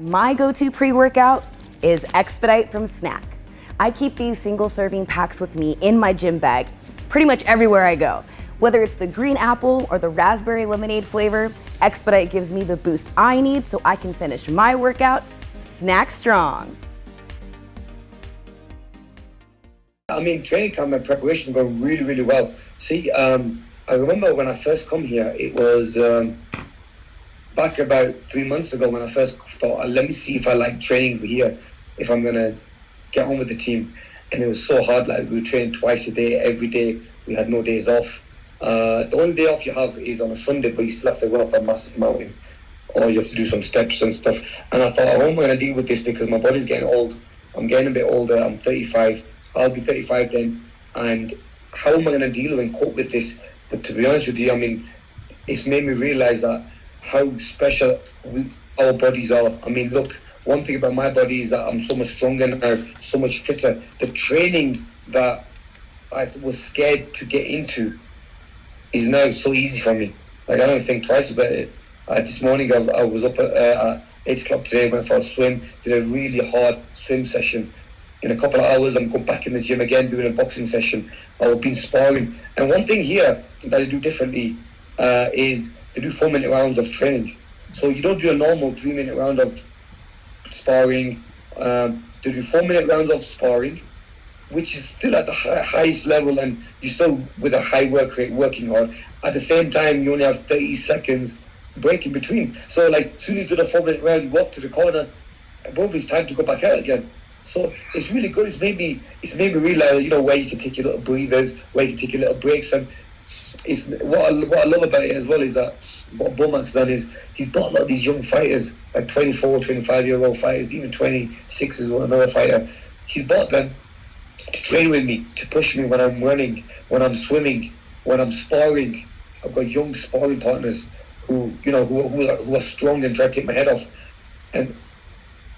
My go-to pre-workout is Expedite from Snack. I keep these single-serving packs with me in my gym bag pretty much everywhere I go. Whether it's the green apple or the raspberry lemonade flavor, Expedite gives me the boost I need so I can finish my workouts snack strong. I mean, training camp and preparation go really, really well. See, I remember when I first come here, it was back about 3 months ago when I first thought, let me see if I like training here, if I'm going to get on with the team. And it was so hard. Like, we were training twice a day, every day. We had no days off. The only day off you have is on a Sunday, but you still have to run up a massive mountain, or you have to do some steps and stuff. And I thought, how am I going to deal with this? Because my body's getting old. I'm getting a bit older. I'm 35. I'll be 35 then. And how am I going to deal and cope with this? But to be honest with you, I mean, it's made me realize that how special our bodies are. I mean, look, one thing about my body is that I'm so much stronger now, so much fitter. The training that I was scared to get into is now so easy for me. Like, I don't think twice about it. This morning I was up at 8 o'clock today, went for a swim, did a really hard swim session. In a couple of hours, I'm going back in the gym again, doing a boxing session. I've been sparring. And one thing here that I do differently is to do 4-minute rounds of training. So you don't do a normal 3-minute round of sparring. To do 4-minute rounds of sparring, which is still at the highest level, and you're still with a high work rate, working hard. At the same time, you only have 30 seconds break in between. So, like, as soon as you do the 4-minute round, you walk to the corner, and boom, it's time to go back out again. So it's really good. It's made me realize, you know, where you can take your little breathers, where you can take your little breaks. And it's what I love about it as well is that what Bomac's done is he's brought a lot of these young fighters, like 24, 25-year-old fighters, even 26 is another fighter. He's brought them to train with me, to push me when I'm running, when I'm swimming, when I'm sparring. I've got young sparring partners who are strong and try to take my head off. And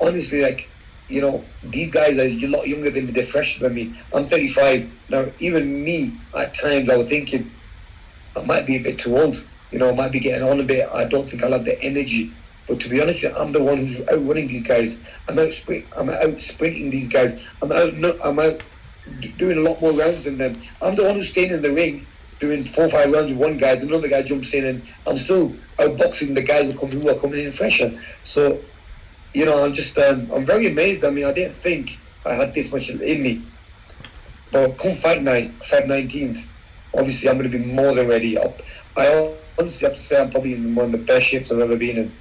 honestly, like, you know, these guys are a lot younger than me, they're fresher than me. I'm 35. Now, even me, at times, I was thinking, I might be a bit too old. You know, I might be getting on a bit. I don't think I'll have the energy. But to be honest with you, I'm the one who's outrunning these guys. I'm out sprinting these guys. I'm out doing a lot more rounds than them. I'm the one who's staying in the ring, doing 4 or 5 rounds with one guy. Then another guy jumps in, and I'm still outboxing the guys who are coming in fresher. So, you know, I'm very amazed. I mean, I didn't think I had this much in me. But come fight night, Feb 19th, obviously I'm going to be more than ready. I honestly have to say I'm probably in one of the best shapes I've ever been in.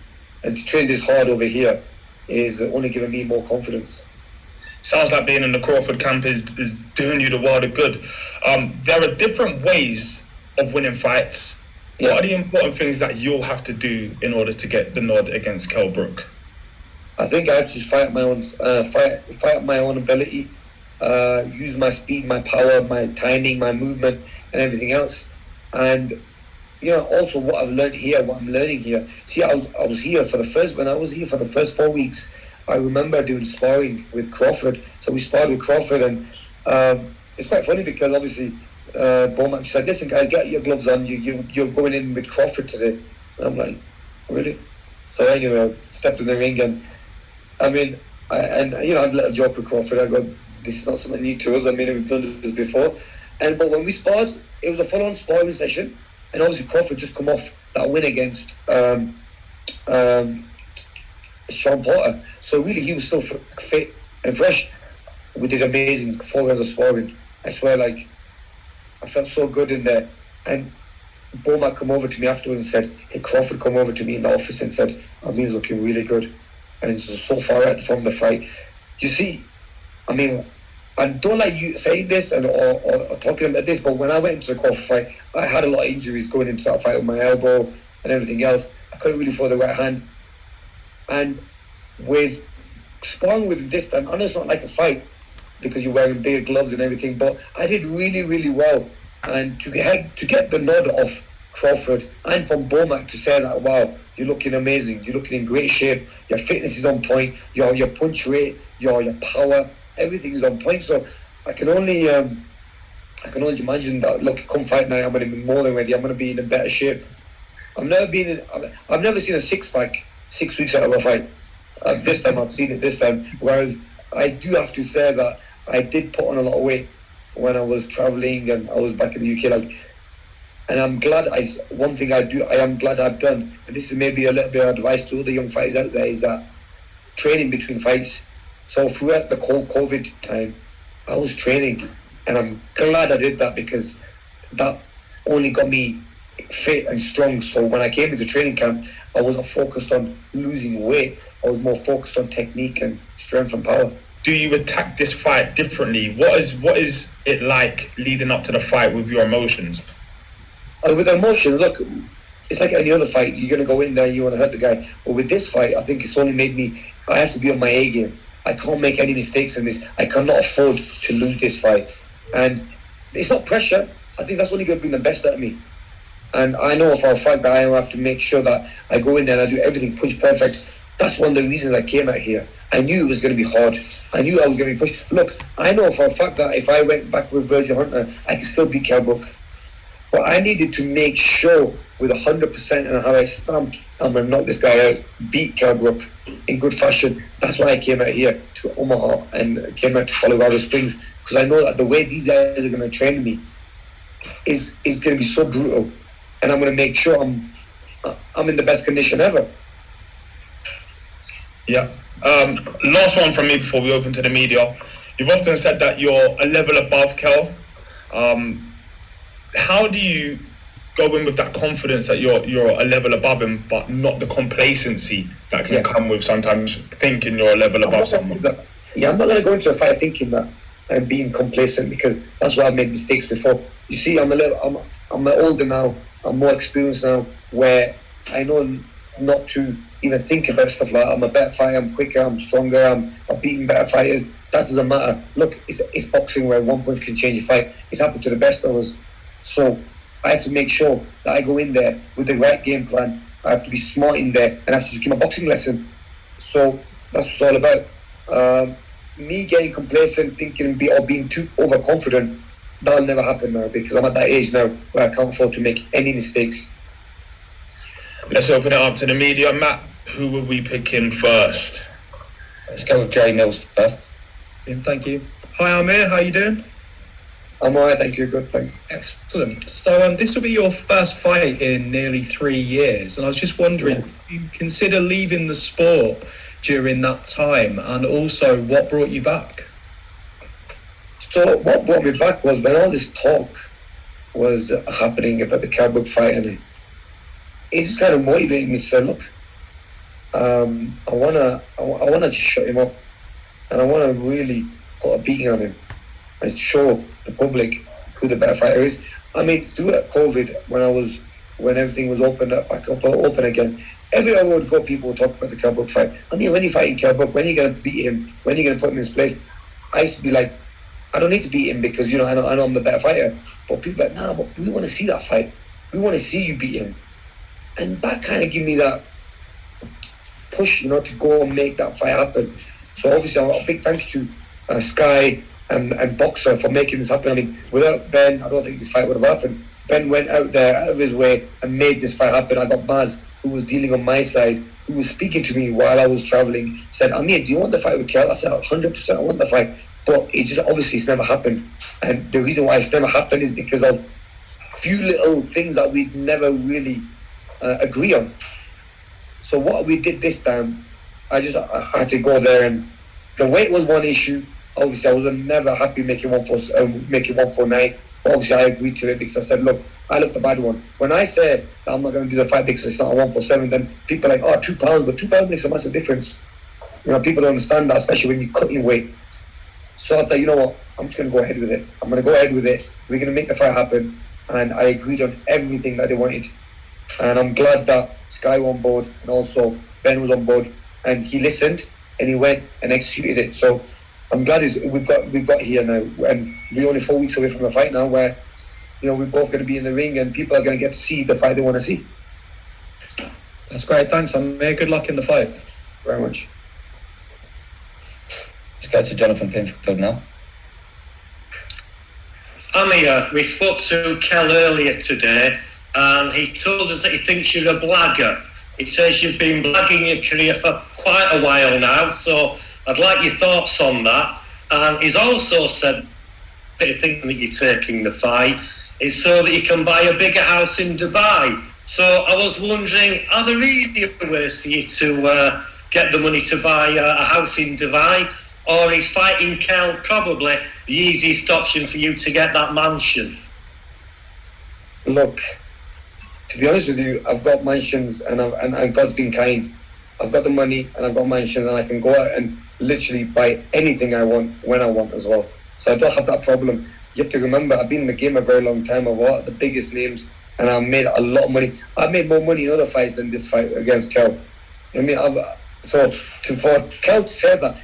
And to train this hard over here is only giving me more confidence. Sounds like being in the Crawford camp is doing you the world of good. There are different ways of winning fights. Yeah. What are the important things that you'll have to do in order to get the nod against Kell Brook? I think I have to just fight my own ability, use my speed, my power, my timing, my movement, and everything else. And, you know, also what I'm learning here. See, I was here when I was here for the first 4 weeks, I remember doing sparring with Crawford. So we sparred with Crawford, and it's quite funny because obviously Bomac said, listen guys, get your gloves on, you're going in with Crawford today. And I'm like, really? So anyway, I stepped in the ring, and I mean, I had a little joke with Crawford. I go, this is not something new to us. I mean, we've done this before. But when we sparred, it was a full-on sparring session. And obviously Crawford just come off that win against Sean Porter. So really, he was still fit and fresh. We did amazing 4 rounds of sparring. I swear, like, I felt so good in there. And Bomac come over to me afterwards and said, hey, Crawford come over to me in the office and said, Amir's looking really good. And so far out from the fight. You see, I mean, I don't like you saying this or talking about this, but when I went into the Crawford fight, I had a lot of injuries going into that fight with my elbow and everything else. I couldn't really throw the right hand. And with sparring with him this time, I know it's not like a fight because you're wearing bigger gloves and everything, but I did really, really well. And to get the nod off Crawford and from Bomac to say that, wow, you're looking amazing, you're looking in great shape, your fitness is on point, your punch rate, your power, everything is on point. So I can only imagine that, look, come fight night, I'm going to be more than ready. I'm going to be in a better shape. I've never seen a six-pack 6 weeks out of a fight. This time I've seen it this time. Whereas I do have to say that I did put on a lot of weight when I was traveling and I was back in the UK. And I'm glad one thing I am glad I've done, and this is maybe a little bit of advice to all the young fighters out there, is that training between fights. So throughout the COVID time, I was training, and I'm glad I did that, because that only got me fit and strong. So when I came into training camp, I wasn't focused on losing weight. I was more focused on technique and strength and power. Do you attack this fight differently? What is it like leading up to the fight with your emotions? With emotion, look, it's like any other fight. You're going to go in there and you want to hurt the guy. But with this fight, I think it's only made me, I have to be on my A game. I can't make any mistakes in this. I cannot afford to lose this fight. And it's not pressure. I think that's only going to bring the best out of me. And I know for a fact that I have to make sure that I go in there and I do everything push perfect. That's one of the reasons I came out here. I knew it was going to be hard. I knew I was going to be pushed. Look, I know for a fact that if I went back with Virgil Hunter, I could still beat Kell Brook. But I needed to make sure with 100% and how I stamped, I'm going to knock this guy out, beat Kell Brook in good fashion. That's why I came out here to Omaha and came out to Colorado Springs, because I know that the way these guys are going to train me is going to be so brutal. And I'm going to make sure I'm in the best condition ever. Yeah. Last one from me before we open to the media. You've often said that you're a level above Kell. How do you go in with that confidence that you're a level above him, but not the complacency that can come with sometimes thinking you're a level above someone? I'm not going to go into a fight thinking that I'm being complacent, because that's why I've made mistakes before. You see, I'm older now. I'm more experienced now, where I know not to even think about stuff like that. I'm a better fighter, I'm quicker, I'm stronger, I'm beating better fighters. That doesn't matter. Look, it's boxing where one punch can change a fight. It's happened to the best of us. So I have to make sure that I go in there with the right game plan. I have to be smart in there, and I have to just give my boxing lesson. So that's what it's all about. Me getting complacent, thinking or being too overconfident, that'll never happen now, because I'm at that age now where I can't afford to make any mistakes. Let's open it up to the media. Matt, who will we pick in first? Let's go with Jerry Mills first. Thank you. Hi Amir, how you doing? I'm alright, thank you. Good, thanks. Excellent. So this will be your first fight in nearly 3 years, and I was just wondering, do you consider leaving the sport during that time, and also what brought you back? So what brought me back was when all this talk was happening about the Kell Brook fight, and it just kind of motivated me to say, look, I wanna just shut him up, and I wanna really put a beating on him and show the public who the better fighter is. I mean, throughout COVID, when everything was open again, everywhere I would go, people would talk about the Kell Brook fight. I mean, when you fighting Kell Brook, when are you gonna beat him? When are you gonna put him in his place? I used to be like, I don't need to beat him, because I know I'm the better fighter. But people are like, nah, but we want to see that fight. We want to see you beat him. And that kind of gave me that push, to go and make that fight happen. So obviously, a big thank you to Sky and Boxer for making this happen. I mean, without Ben, I don't think this fight would have happened. Ben went out of his way and made this fight happen. I got Maz, who was dealing on my side, who was speaking to me while I was traveling, said, Amir, do you want the fight with Kell? I said, 100% I want the fight. But it's never happened. And the reason why it's never happened is because of a few little things that we'd never really agree on. So what we did this time, I had to go there, and the weight was one issue. Obviously, I was never happy making 149. Obviously, I agreed to it because I said, look, I look the bad one. When I said that I'm not going to do the fight because it's not a 147, then people are like, 2 pounds, but 2 pounds makes a massive difference. People don't understand that, especially when you cut your weight. So I thought, you know what, I'm just going to go ahead with it. I'm going to go ahead with it. We're going to make the fight happen. And I agreed on everything that they wanted. And I'm glad that Sky was on board, and also Ben was on board, and he listened and he went and executed it. So I'm glad we've got here now, and we're only 4 weeks away from the fight now, where we're both going to be in the ring and people are going to get to see the fight they want to see. That's great. Thanks, Amir. Good luck in the fight. Very much. Let's go to Jonathan Pinfield now. Amir, we spoke to Kell earlier today, and he told us that he thinks you're a blagger. It says you've been blagging your career for quite a while now, so I'd like your thoughts on that. And he's also said the thing that you're taking the fight is so that you can buy a bigger house in Dubai. So I was wondering, are there easier ways for you to get the money to buy a house in Dubai? Or is fighting Kell probably the easiest option for you to get that mansion? Look, to be honest with you, I've got mansions and God's been kind. I've got the money and I've got mansions and I can go out and literally buy anything I want when I want as well. So I don't have that problem. You have to remember, I've been in the game a very long time. I've got the biggest names and I've made a lot of money. I've made more money in other fights than this fight against Kell. I mean, for Kell to say that,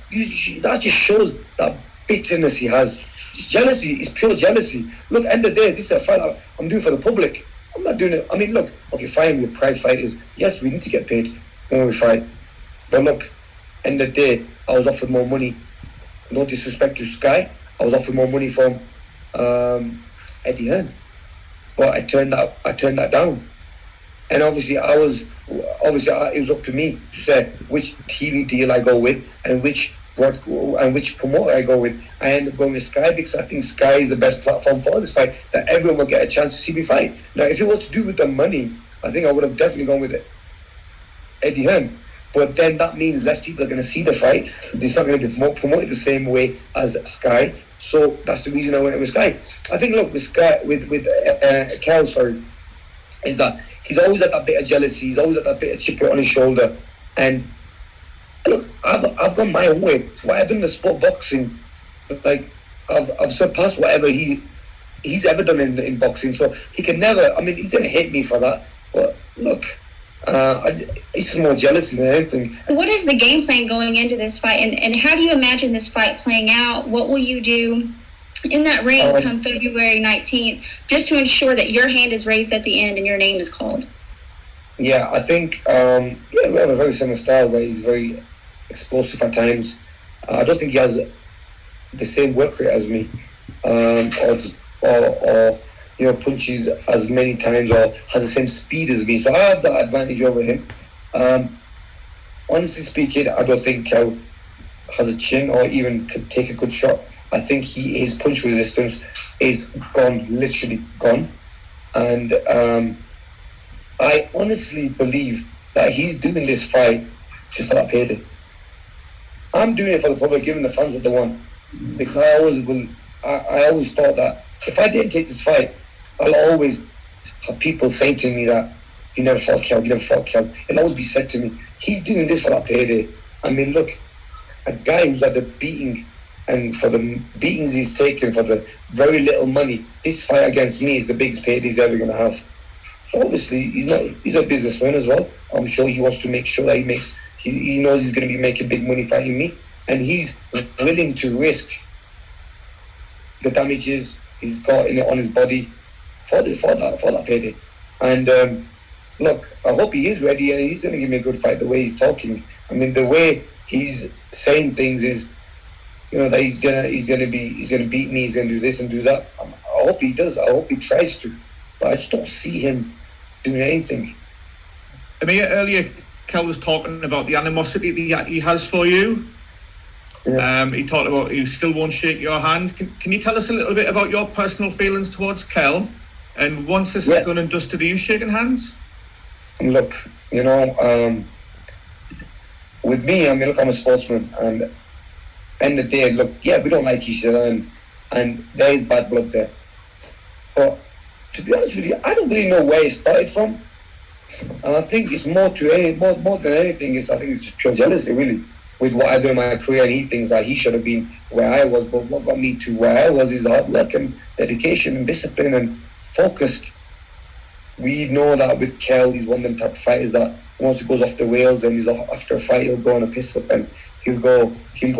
that just shows that bitterness he has. It's jealousy. It's pure jealousy. Look, end of the day, this is a fight I'm doing for the public. I'm not doing it. I mean, look, okay, fine, the prize fight is, yes, we need to get paid when we fight. But look, end of the day, I was offered more money. No disrespect to Sky. I was offered more money from Eddie Hearn. But I turned that down. And obviously it was up to me to say which TV deal I go with and which promoter I go with. I ended up going with Sky because I think Sky is the best platform for this fight, that everyone will get a chance to see me fight. Now, if it was to do with the money, I think I would have definitely gone with Eddie Hearn. But then that means less people are going to see the fight. It's not going to be promoted the same way as Sky. So that's the reason I went with Sky. I think, look, with Sky, with Kell, is that he's always had that bit of jealousy. He's always had that bit of chip on his shoulder. And look, I've gone my own way. What I've done in the sport boxing, like I've surpassed whatever he's ever done in boxing. So he can never. I mean, he's gonna hate me for that. But look, it's more jealousy than anything. What is the game plan going into this fight, and how do you imagine this fight playing out? What will you do in that ring come February 19th, just to ensure that your hand is raised at the end and your name is called? Yeah, I think we have a very similar style where he's very explosive at times. I don't think he has the same work rate as me, or punches as many times or has the same speed as me. So I have that advantage over him. Honestly speaking, I don't think Kell has a chin or even could take a good shot. I think his punch resistance is gone, literally gone. And I honestly believe that he's doing this fight just for that payday. I'm doing it for the public, giving the fans what they want. Because I always thought that if I didn't take this fight, I'll always have people saying to me that you never fought Kell, you never fought Kell. It'll always be said to me, he's doing this for that payday. I mean, look, a guy who's had a beating, and for the beatings he's taken for the very little money, this fight against me is the biggest payday he's ever going to have. So obviously, he's a businessman as well. I'm sure he wants to make sure that he knows he's going to be making big money fighting me, and he's willing to risk the damages he's got on his body for that payday. And look, I hope he is ready, and he's going to give me a good fight. The way he's talking, I mean, the way he's saying things is, that he's gonna beat me, he's gonna do this and do that. I hope he does. I hope he tries to, but I just don't see him doing anything. Amir, earlier Kell was talking about the animosity that he has for you. Yeah. He talked about he still won't shake your hand. Can you tell us a little bit about your personal feelings towards Kell? And once this is done and dusted, are you shaking hands? Look, with me, I mean, look, I'm a sportsman, and end of the day, look, we don't like each other, and there is bad blood there. But to be honest with you, I don't really know where it started from, and I think it's more than anything. I think it's pure jealousy, really, with what I've done in my career, and he thinks that he should have been where I was. But what got me to where I was is hard work and dedication and discipline and focused. We know that with Kell, he's one of them type of fighters that once he goes off the rails and he's after a fight, he'll go on a piss up and he'll go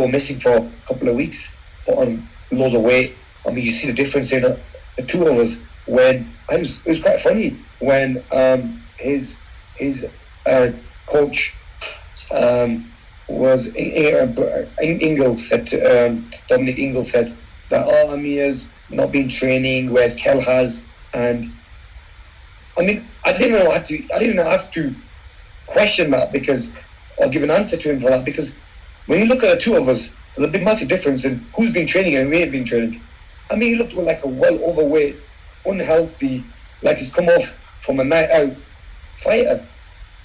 missing for a couple of weeks, put on loads of weight. I mean, you see the difference in the two of us. When it was quite funny when his coach was Ingle said to Dominic Ingle said that Amir's not been training, whereas Kell has. And I mean, I didn't have to question that, because I'll give an answer to him for that, because when you look at the two of us, there's a big massive difference in who's been training and who ain't been training. I mean, he looked like a well overweight, unhealthy, like he's come off from a night out fighter.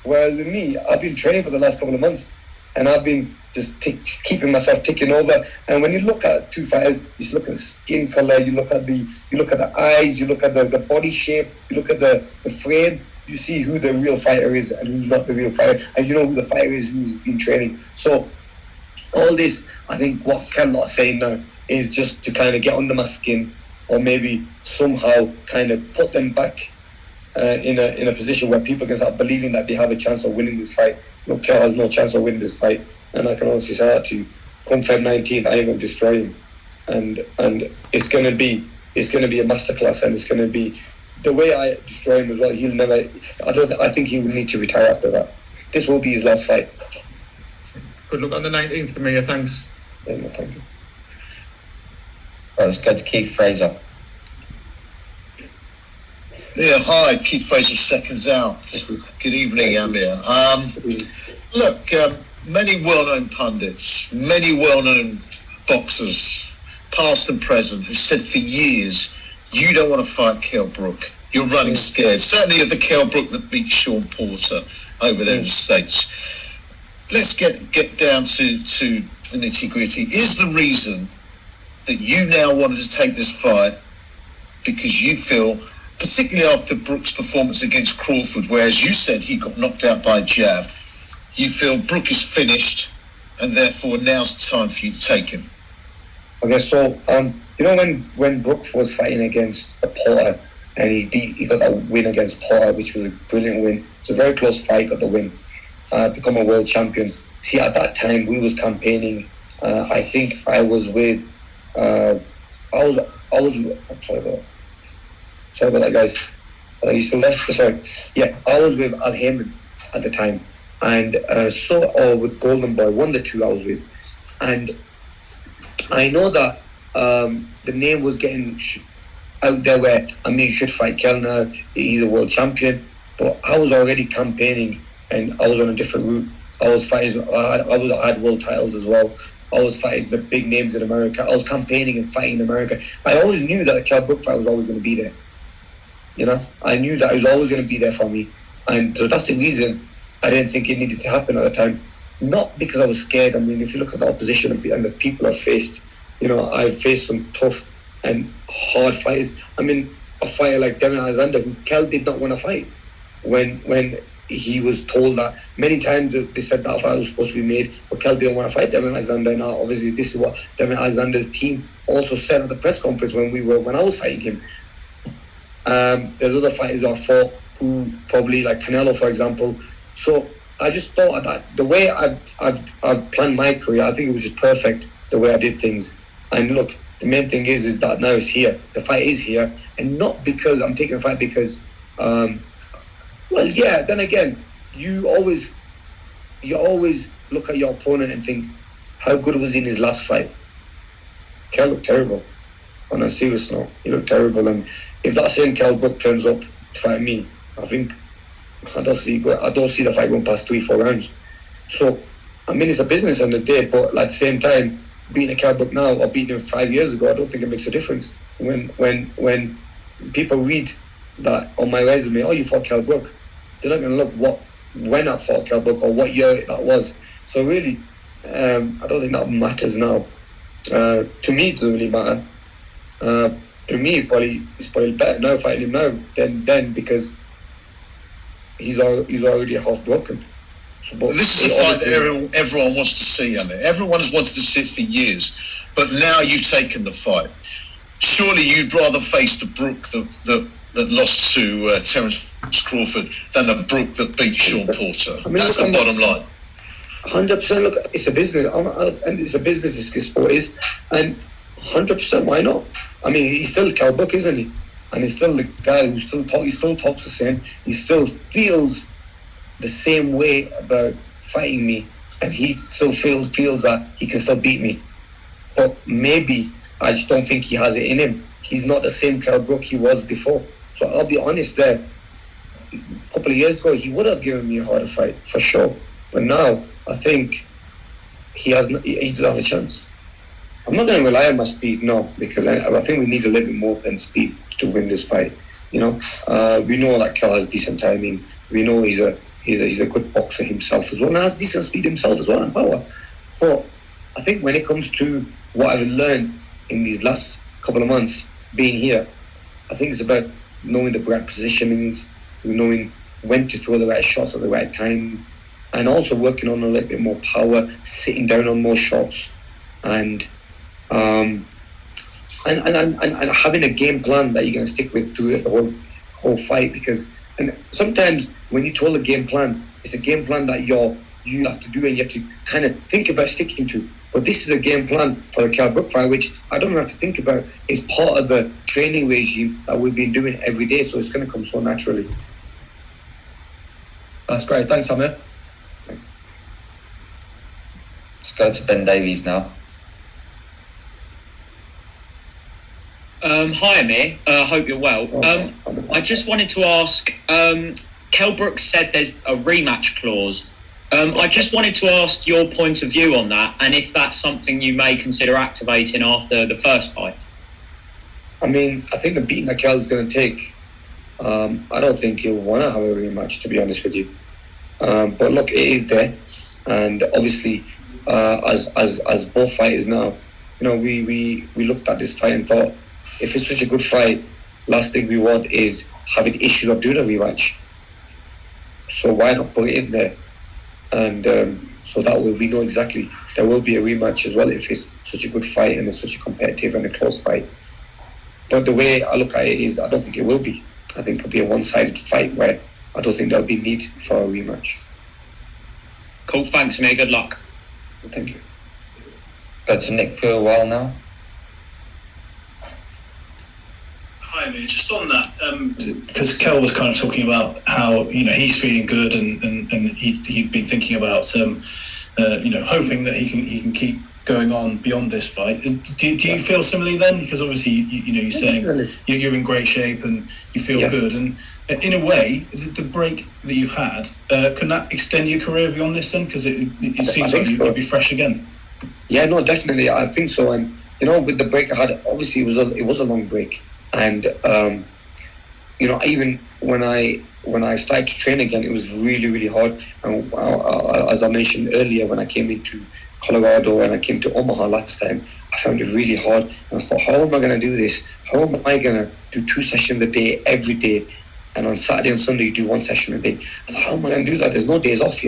Whereas with me, I've been training for the last couple of months, and I've been just keeping myself ticking over. And when you look at two fighters, you just look at the skin color, you look at the eyes, you look at the body shape, you look at the frame. You see who the real fighter is and who's not the real fighter, and you know who the fighter is who's been training. So all this, I think what Kell is saying now is just to kind of get under my skin, or maybe somehow kind of put them back in a position where people can start believing that they have a chance of winning this fight. No, Kell has no chance of winning this fight, and I can honestly say that to you. Come Feb 19th, I am going to destroy him, and it's going to be a masterclass, and it's going to be the way I destroy him as well. He'll never. I think he will need to retire after that. This will be his last fight. Good luck on the 19th, Amir. Thanks. Yeah, no, thank you. Right, let's go to Keith Fraser. Yeah, hi, Keith Fraser, Seconds Out. Good evening, Amir. Look, many well-known pundits, many well-known boxers, past and present, have said for years, you don't want to fight Kell Brook. You're running scared. Certainly of the Kell Brook that beat Sean Porter over there in the States. Let's get down to the nitty-gritty. Is the reason that you now wanted to take this fight because you feel, particularly after Brook's performance against Crawford, where, as you said, he got knocked out by a jab, you feel Brook is finished and therefore now's the time for you to take him? Okay, so you know when Brook was fighting against Porter and he got that win against Porter, which was a brilliant win. It's a very close fight, got the win, become a world champion. See, at that time we was campaigning. I think I was with I'm sorry about that, guys. Are you still there? Sorry. Yeah, I was with Al Heyman at the time, and with Golden Boy, one of the two I was with, and I know that the name was getting out there where, I mean, you should fight Kell now, he's a world champion, but I was already campaigning and I was on a different route. I was fighting, I had world titles as well. I was fighting the big names in America. I was campaigning and fighting in America. I always knew that the Kell Brook fight was always going to be there. You know, I knew that it was always going to be there for me. And so that's the reason I didn't think it needed to happen at the time. Not because I was scared. I mean, if you look at the opposition and the people I've faced, you know, I've faced some tough and hard fighters. I mean, a fighter like Devin Alexander, who Kell did not want to fight. When he was told that many times, they said that fight was supposed to be made, but Kell didn't want to fight Devin Alexander. Now, obviously, this is what Devin Alexander's team also said at the press conference when I was fighting him. There's other fighters who I fought who probably, like Canelo, for example. So I just thought that the way I've planned my career, I think it was just perfect the way I did things. And look, the main thing is that now it's here. The fight is here, and not because I'm taking the fight because, well, yeah. Then again, you always look at your opponent and think, how good was he in his last fight? Kell looked terrible. On a serious note, he looked terrible. And if that same Kell Brook turns up to fight me, I think I don't see the fight going past 3-4 rounds. So, I mean, it's a business end of the day, but at the same time, beating a Kell Brook now or beating him 5 years ago, I don't think it makes a difference. When people read that on my resume, oh, you fought Kell Brook, they're not going to look when I fought Kell Brook or what year that was. So really, I don't think that matters now. To me, it doesn't really matter. To me, it's probably better now fighting him now than then, because he's already half broken. So, this is a fight that everyone wants to see, Amir. Everyone has wanted to see it for years, but now you've taken the fight. Surely you'd rather face the Brook that lost to Terence Crawford than the Brook that beat Sean Porter. I mean, that's the bottom line. 100%. Look, it's a business, and it's a business. This sport is, and 100%. Why not? I mean, he's still Kell Brook, isn't he? And he's still the guy who he still talks the same. He still feels the same way about fighting me, and he still feels that he can still beat me. But maybe I just don't think he has it in him. He's not the same Kell Brook he was before. So I'll be honest there. couple of years ago, he would have given me a harder fight for sure. But now, I think he doesn't have a chance. I'm not going to rely on my speed, no, because I think we need a little bit more than speed to win this fight. We know that Kell has decent timing. We know he's a good boxer himself as well, and has decent speed himself as well and power. But I think when it comes to what I've learned in these last couple of months being here, I think it's about knowing the right positionings, knowing when to throw the right shots at the right time, and also working on a little bit more power, sitting down on more shots, and having a game plan that you're going to stick with through the whole fight. Because sometimes when you told a game plan, it's a game plan that you have to do and you have to kind of think about sticking to. But this is a game plan for the Kell Brook fight, which I don't have to think about. It's part of the training regime that we've been doing every day, so it's going to come so naturally. That's great. Thanks, Amir. Thanks. Let's go to Ben Davies now. Hi, Amir. Hope you're well. I just wanted to ask, Kell Brook said there's a rematch clause. I just wanted to ask your point of view on that, and if that's something you may consider activating after the first fight. I mean, I think the beating that Kell's going to take, I don't think he'll want to have a rematch, to be honest with you. But look, it is there, and obviously, as both fighters now, we looked at this fight and thought, if it's such a good fight, last thing we want is having issues of doing a rematch. So why not put it in there? And so that way we know exactly there will be a rematch as well if it's such a good fight and it's such a competitive and a close fight. But the way I look at it is, I don't think it will be. I think it'll be a one-sided fight where I don't think there'll be need for a rematch. Cool, thanks, Amir. Good luck. Thank you. Go to Nick Purwell now. Hi, Amir. Just on that, because Kell was kind of talking about how he's feeling good and he'd been thinking about hoping that he can keep going on beyond this fight. Do you feel similarly then? Because obviously you're saying you're in great shape and you feel good, and in a way the break that you've had can that extend your career beyond this then? Because it seems like you'll be fresh again. Yeah, no, definitely. I think so. And with the break I had, obviously it was a long break. And even when I started to train again, it was really, really hard. And as I mentioned earlier, when I came into Colorado and I came to Omaha last time, I found it really hard. And I thought, how am I going to do this? How am I going to do 2 sessions a day every day? And on Saturday and Sunday, you do 1 session a day. I thought, how am I going to do that? There's no days off,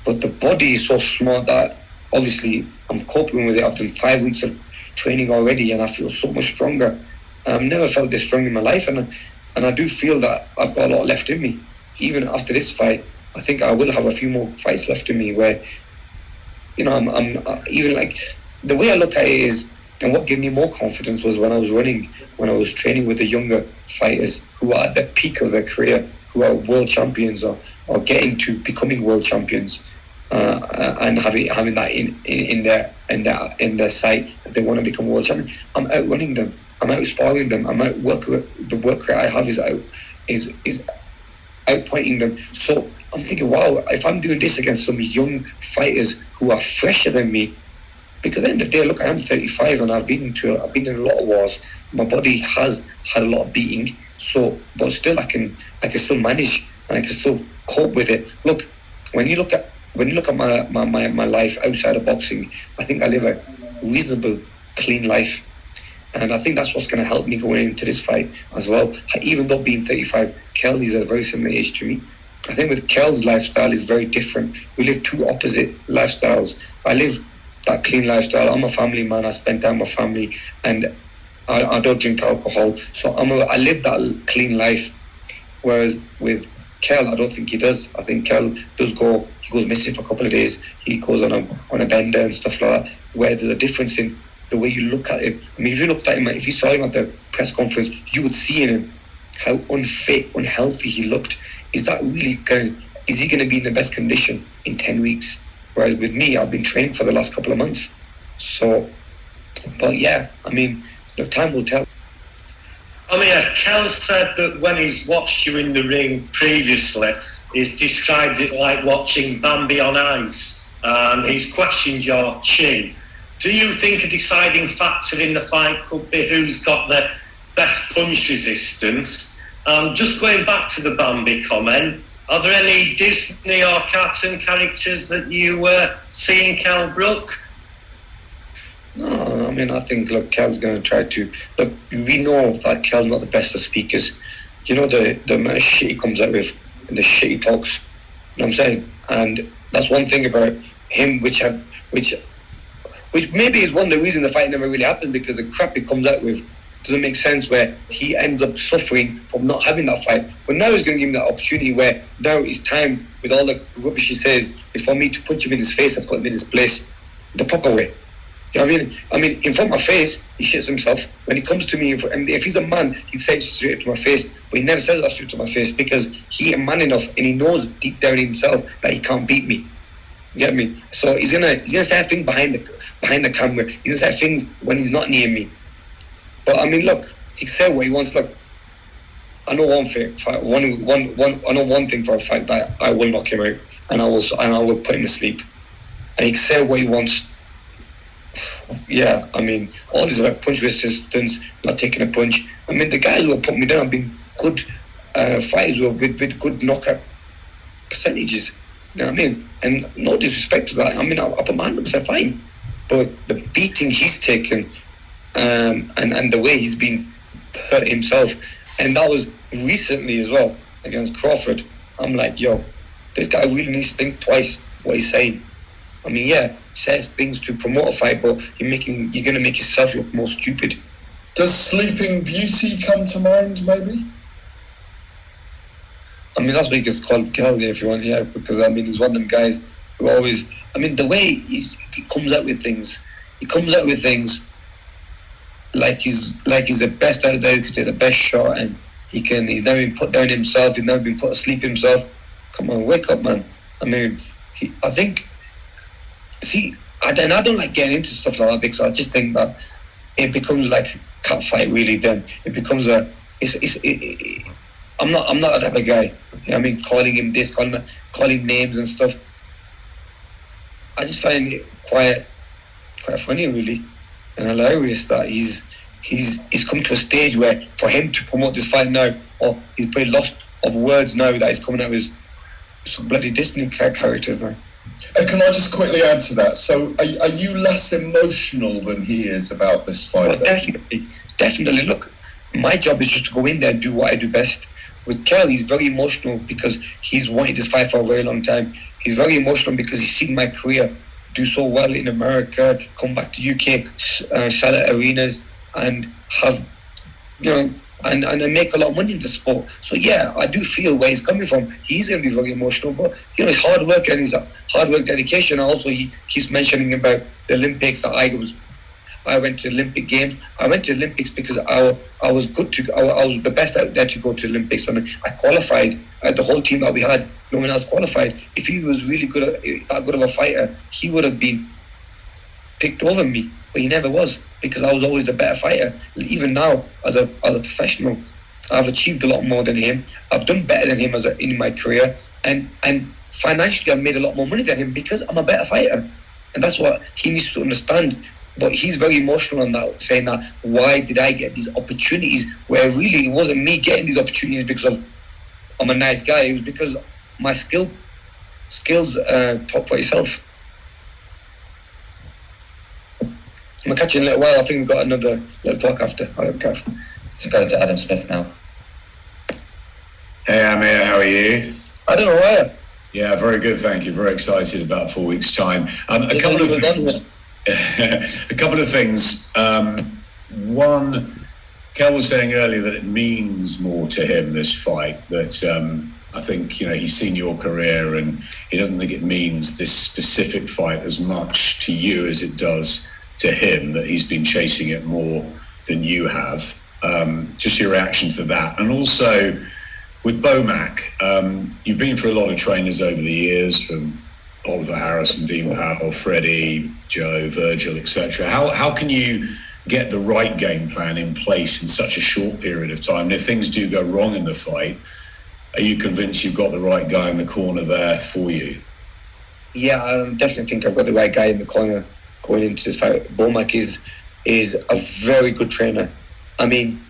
But the body is so smart that obviously I'm coping with it. I've done 5 weeks of training already, and I feel so much stronger. I've never felt this strong in my life, and I do feel that I've got a lot left in me. Even after this fight, I think I will have a few more fights left in me where, I'm even like, the way I look at it is, and what gave me more confidence was when I was training with the younger fighters who are at the peak of their career, who are world champions or getting to becoming world champions, and having that in their sight that they want to become world champion. I'm outrunning them. I'm out sparring them. I'm out the work rate I have is outpointing them. So I'm thinking, wow, if I'm doing this against some young fighters who are fresher than me, because at the end of the day, look, I am 35 and I've been in a lot of wars. My body has had a lot of beating. So, but still, I can still manage and I can still cope with it. Look, when you look at my life outside of boxing, I think I live a reasonable, clean life. And I think that's what's going to help me going into this fight as well. Even though being 35, Kell is a very similar age to me. I think with Kell's lifestyle is very different. We live 2 opposite lifestyles. I live that clean lifestyle. I'm a family man. I spend time with family, and I don't drink alcohol. So I live that clean life. Whereas with Kell, I don't think he does. I think Kell he goes missing for a couple of days. He goes on a bender and stuff like that. Where there's a difference in the way you look at him. I mean, if you looked at him, if you saw him at the press conference, you would see in him how unfit, unhealthy he looked. Is he going to be in the best condition in 10 weeks? Whereas with me, I've been training for the last couple of months. So, but yeah, I mean, look, time will tell. Amir, Kell said that when he's watched you in the ring previously, he's described it like watching Bambi on ice, and he's questioned your chin. Do you think a deciding factor in the fight could be who's got the best punch resistance? Just going back to the Bambi comment, are there any Disney or cartoon characters that you see in Kell Brook? No, I mean, I think, look, Kell's going to try to... Look, we know that Kell's not the best of speakers. You know, the amount of shit he comes out with and the shit he talks. You know what I'm saying? And that's one thing about him, which maybe is one of the reasons the fight never really happened, because the crap he comes out with doesn't make sense, where he ends up suffering from not having that fight. But now he's going to give him that opportunity where now it's time, with all the rubbish he says, is for me to punch him in his face and put him in his place the proper way. You know what I mean, in front of my face, he shits himself. When he comes to me, and if he's a man, he'd say it straight to my face. But he never says that straight to my face, because he ain't man enough, and he knows deep down himself that he can't beat me. You get me? So he's gonna say things behind the camera. He's gonna say things when he's not near me. But I mean, look, he can say what he wants. Look, I know one thing. I know one thing for a fact, that I will knock him out, and I will put him to sleep. And he can say what he wants. Yeah, I mean, all this about punch resistance, not taking a punch. I mean, the guys who have put me down have been good fighters with good knockout percentages. You know what I mean? And no disrespect to that. I mean, I put my 100% fine. But the beating he's taken, and the way he's been hurt himself, and that was recently as well against Crawford. I'm like, yo, this guy really needs to think twice what he's saying. I mean, yeah, says things to promote a fight, but you're going to make yourself look more stupid. Does Sleeping Beauty come to mind, maybe? I mean, that's what he gets called Kell, if you want, yeah, because, I mean, he's one of them guys who always... I mean, the way he comes out with things, like he's the best out there, who can take the best shot, and he's never been put down himself, he's never been put asleep himself. Come on, wake up, man. I mean, I think... See, I don't like getting into stuff like that, because I just think that it becomes like a cat fight, really. Then it becomes I'm not that type of guy. You know what I mean, calling him this, calling names and stuff. I just find it quite funny, really, and hilarious that he's come to a stage where for him to promote this fight now, or he's pretty lost of words now that he's coming out with some bloody Disney characters now. Can I just quickly add to that? So, are you less emotional than he is about this fight? Well, definitely. Look, my job is just to go in there and do what I do best. With Kell, he's very emotional because he's wanted this fight for a very long time. He's very emotional because he's seen my career do so well in America, come back to UK, sell at arenas, and have, you know, and make a lot of money in the sport. So yeah, I do feel where he's coming from. He's going to be very emotional, but you know, his hard work and his hard work dedication. Also, he keeps mentioning about the Olympics, that I went to Olympic Games. I went to Olympics because I was good to. I was the best out there to go to Olympics. I mean, I qualified. The whole team that we had, no one else qualified. If he was really that good of a fighter, he would have been picked over me. But he never was, because I was always the better fighter. Even now, as a professional, I've achieved a lot more than him. I've done better than him in my career, and financially, I've made a lot more money than him because I'm a better fighter, and that's what he needs to understand. But he's very emotional on that, saying that, why did I get these opportunities? Where really it wasn't me getting these opportunities because I'm a nice guy. It was because my skills talk for itself. I'm going to catch you in a little while. I think we've got another little talk after. All right, Gav. Let's go to Adam Smith now. Hey, Amir, how are you? I don't know why. Yeah, very good, thank you. Very excited about 4 weeks' time. A couple of things. One, Kell was saying earlier that it means more to him, this fight, that I think, you know, he's seen your career and he doesn't think it means this specific fight as much to you as it does to him, that he's been chasing it more than you have. Just your reaction to that. And also with Bomac, you've been through a lot of trainers over the years, from Oliver Harrison, Dean Powell, Freddie, Joe, Virgil, etc. How can you get the right game plan in place in such a short period of time? And if things do go wrong in the fight, are you convinced you've got the right guy in the corner there for you? Yeah, I definitely think I've got the right guy in the corner going into this fight. Bomac is a very good trainer. I mean,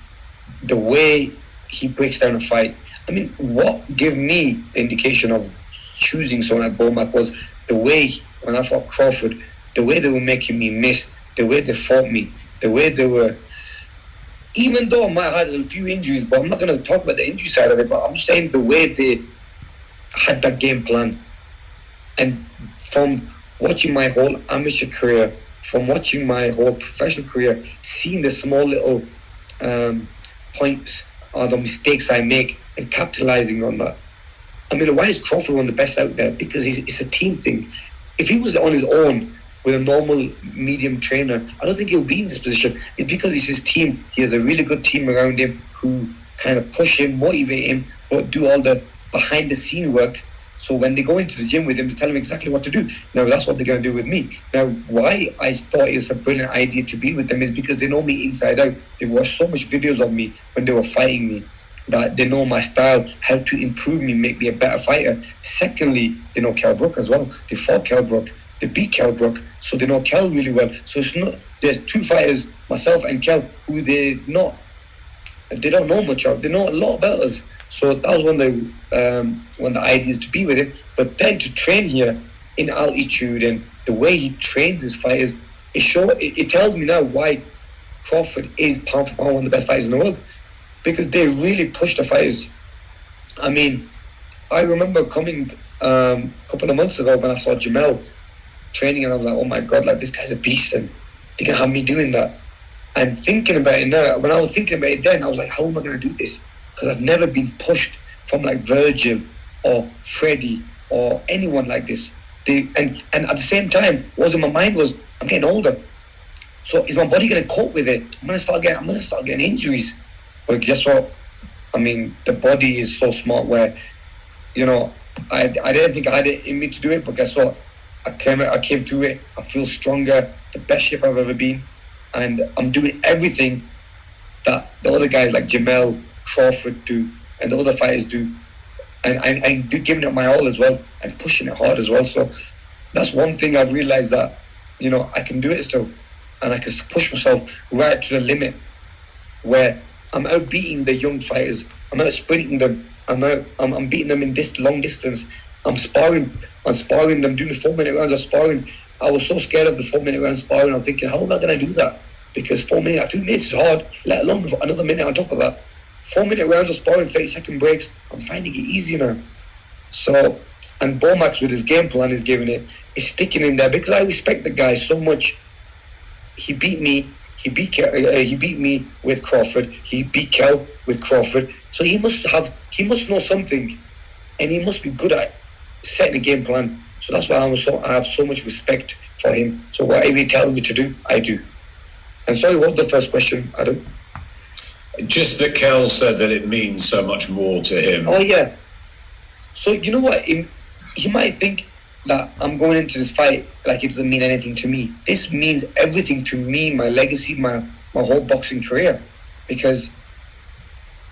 the way he breaks down a fight. I mean, what gave me the indication of choosing someone like Bomac was the way, when I fought Crawford, the way they were making me miss, the way they fought me, the way they were, even though I might have had a few injuries, but I'm not going to talk about the injury side of it, but I'm saying the way they had that game plan. And from watching my whole amateur career, from watching my whole professional career, seeing the small little points or the mistakes I make and capitalizing on that. I mean, why is Crawford one of the best out there? Because it's a team thing. If he was on his own with a normal medium trainer, I don't think he'll be in this position. It's because it's his team. He has a really good team around him who kind of push him, motivate him, but do all the behind the scene work. So when they go into the gym with him, they tell him exactly what to do. Now, that's what they're going to do with me. Now, why I thought it's a brilliant idea to be with them is because they know me inside out. They've watched so much videos of me when they were fighting me, that they know my style, how to improve me, make me a better fighter. Secondly, they know Kell Brook as well. They fought Kell Brook. They beat Kell Brook, so they know Kell really well. So it's not, there's two fighters, myself and Kell, who they don't know much of. They know a lot about us. So that was one of the ideas to be with him. But then to train here in altitude and the way he trains his fighters, it tells me now why Crawford is pound for pound one of the best fighters in the world. Because they really push the fighters. I mean, I remember coming a couple of months ago when I saw Jamel training, and I was like, oh my God, like this guy's a beast, and they can have me doing that. And thinking about it now, when I was thinking about it then, I was like, how am I going to do this? Because I've never been pushed from like Virgil or Freddie or anyone like this. And at the same time, what was in my mind was, I'm getting older. So is my body going to cope with it? I'm going to start getting injuries. But guess what? I mean, the body is so smart where, I didn't think I had it in me to do it, but guess what? I came through it. I feel stronger, the best shape I've ever been. And I'm doing everything that the other guys like Jamel, Crawford do, and the other fighters do. And I'm giving it my all as well, and pushing it hard as well. So that's one thing I've realized, that, I can do it still. And I can push myself right to the limit where I'm out beating the young fighters. I'm out sprinting them. I'm beating them in this long distance. I'm sparring them, doing 4-minute rounds of sparring. I was so scared of the 4-minute round sparring. I'm thinking, how am I going to do that? Because 2 minutes is hard, let alone another minute on top of that. 4-minute rounds of sparring, 30-second breaks. I'm finding it easy now. So, and Bomac with his game plan is giving it, is sticking in there because I respect the guy so much. He beat me. He beat me with Crawford. He beat Kell with Crawford. So he must know something, and he must be good at setting a game plan. So that's why I have so much respect for him. So whatever he tells me to do, I do. And sorry, what was the first question, Adam? Just that Kell said that it means so much more to him. Oh yeah. So you know what? He might think that I'm going into this fight like it doesn't mean anything to me. This means everything to me, my legacy, my whole boxing career, because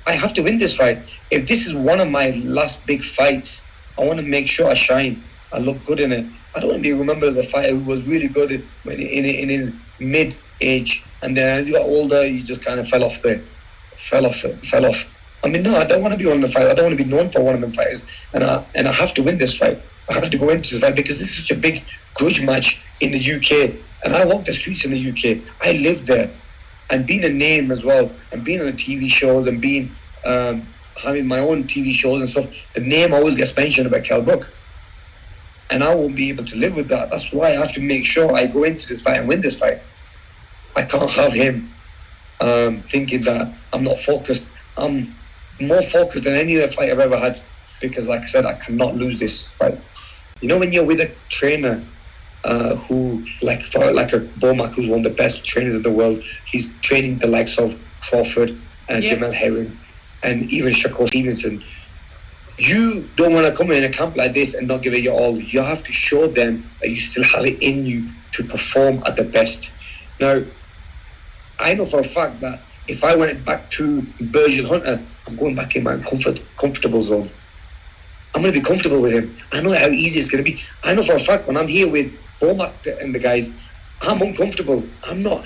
I have to win this fight. If this is one of my last big fights, I want to make sure I shine. I look good in it. I don't want to be remembered as a fighter who was really good in his mid-age, and then as he got older, he just kind of fell off. I mean, no, I don't want to be one of the fighters. I don't want to be known for one of them fighters, and I have to win this fight. I have to go into this fight because this is such a big grudge match in the UK, and I walk the streets in the UK. I live there, and being a name as well, and being on the TV shows, and being having my own TV shows and stuff. The name always gets mentioned about Kell Brook, and I won't be able to live with that. That's why I have to make sure I go into this fight and win this fight. I can't have him thinking that I'm not focused. I'm more focused than any other fight I've ever had, because, like I said, I cannot lose this fight. You know, when you're with a trainer who, like a Bomac, who's one of the best trainers in the world, he's training the likes of Crawford and Jamel Herring and even Shakur Stevenson. You don't want to come in a camp like this and not give it your all. You have to show them that you still have it in you to perform at the best. Now, I know for a fact that if I went back to Virgil Hunter, I'm going back in my comfortable zone. I'm going to be comfortable with him. I know how easy it's going to be. I know for a fact when I'm here with Bomac and the guys, I'm uncomfortable. I'm not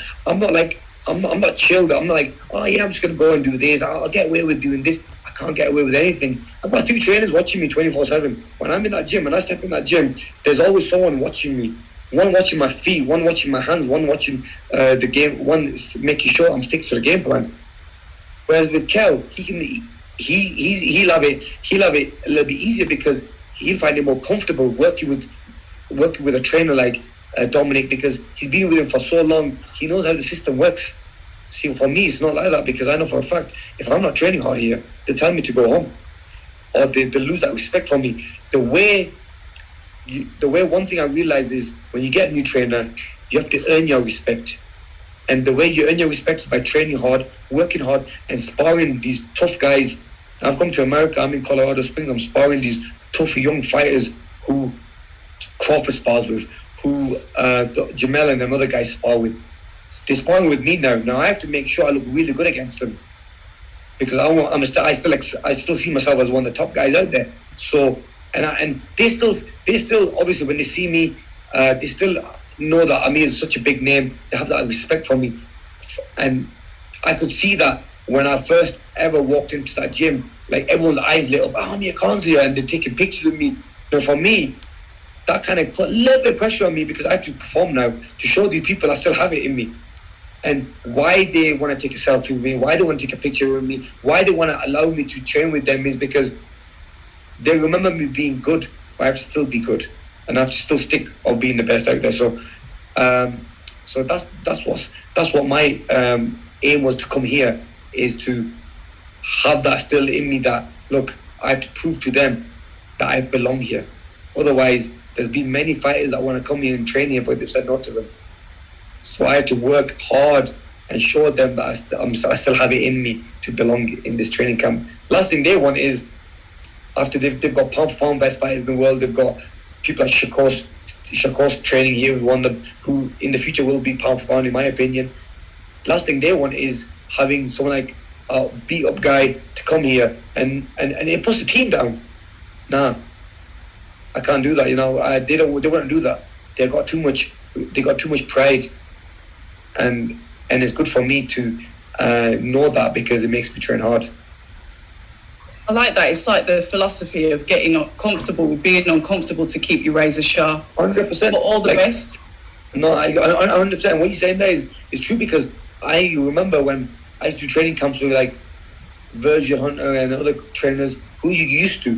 chilled. I'm not like, oh yeah, I'm just going to go and do this. I'll get away with doing this. I can't get away with anything. I've got 2 trainers watching me 24/7. When I'm in that gym, when I step in that gym, there's always someone watching me. One watching my feet, one watching my hands, one watching the game, one making sure I'm sticking to the game plan. Whereas with Kell, he'll have it a little bit easier because he'll find it more comfortable working with a trainer like Dominic, because he's been with him for so long. He knows how the system works. See, for me, it's not like that, because I know for a fact if I'm not training hard here, they tell me to go home, or they lose that respect for me. The way one thing I realize is when you get a new trainer, you have to earn your respect. And the way you earn your respect is by training hard, working hard, and sparring these tough guys. I've come to America, I'm in Colorado Springs, I'm sparring these tough young fighters who Crawford spars with, who Jamel and them other guys spar with. They're sparring with me now. Now I have to make sure I look really good against them, because I still see myself as one of the top guys out there. So and they still obviously when they see me, they still know that Amir is such a big name. They have that respect for me, and I could see that when I first ever walked into that gym. Like everyone's eyes lit up. Oh, Amir Khan's here, and they're taking pictures with me. Now for me, that kind of put a little bit of pressure on me, because I have to perform now to show these people I still have it in me. And why they want to take a selfie with me, why they want to take a picture with me, why they want to allow me to train with them is because they remember me being good, but I have to still be good, and I have to still stick on being the best out there. So, so that's what my aim was to come here, is to have that still in me. That look, I have to prove to them that I belong here. Otherwise, there's been many fighters that want to come here and train here, but they've said no to them. So I had to work hard and show them that I still have it in me to belong in this training camp. Last thing they want is, after they've got pound for pound best fighters in the world, they've got people like Shakur's training here, who in the future will be pound for pound, in my opinion. Last thing they want is having someone like a beat up guy to come here and it puts the team down. Nah, I can't do that. They wouldn't do that. They got too much pride. And it's good for me to know that, because it makes me train hard. I like that. It's like the philosophy of getting comfortable with being uncomfortable to keep you razor sharp. 100%. All the best. No, I 100%. What you're saying there is true, because I remember when I used to do training camps with like Virgil Hunter and other trainers who you used to,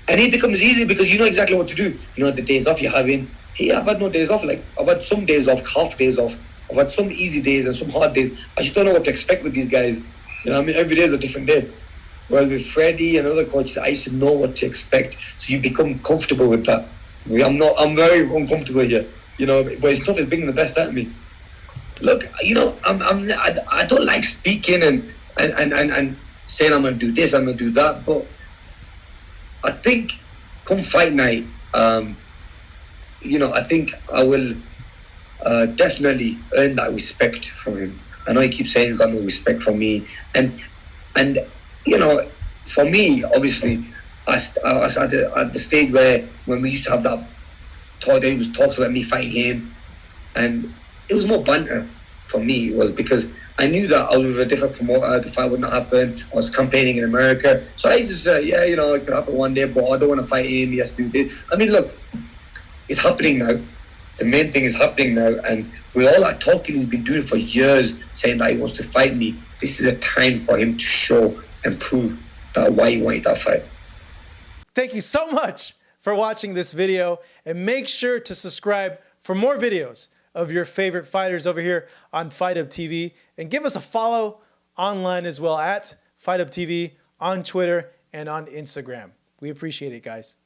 and it becomes easy because you know exactly what to do. You know the days off you're having. Hey, I've had no days off. Like I've had some days off, half days off. I've had some easy days and some hard days. I just don't know what to expect with these guys. Every day is a different day. Whereas with Freddie and other coaches, I used to know what to expect. So you become comfortable with that. I'm very uncomfortable here. But it's tough. It's bringing the best out of me. Look, I don't like speaking and saying I'm going to do this, I'm going to do that. But I think come fight night, I think I will definitely earn that respect from him. I know he keeps saying he's got no respect for me, and for me, obviously, I was at the stage where when we used to have that talk, there was talks about me fighting him, and it was more banter for me. It was because I knew that I was with a different promoter, the fight would not happen. I was campaigning in America, so I used to say, it could happen one day, but I don't want to fight him. He has to do this. I mean, look, it's happening now. The main thing is happening now, and with all that talking he's been doing for years, saying that he wants to fight me, this is a time for him to show and prove that why he wanted that fight. Thank you so much for watching this video, and make sure to subscribe for more videos of your favorite fighters over here on Fight Up TV, and give us a follow online as well at Fight Up TV on Twitter and on Instagram. We appreciate it, guys.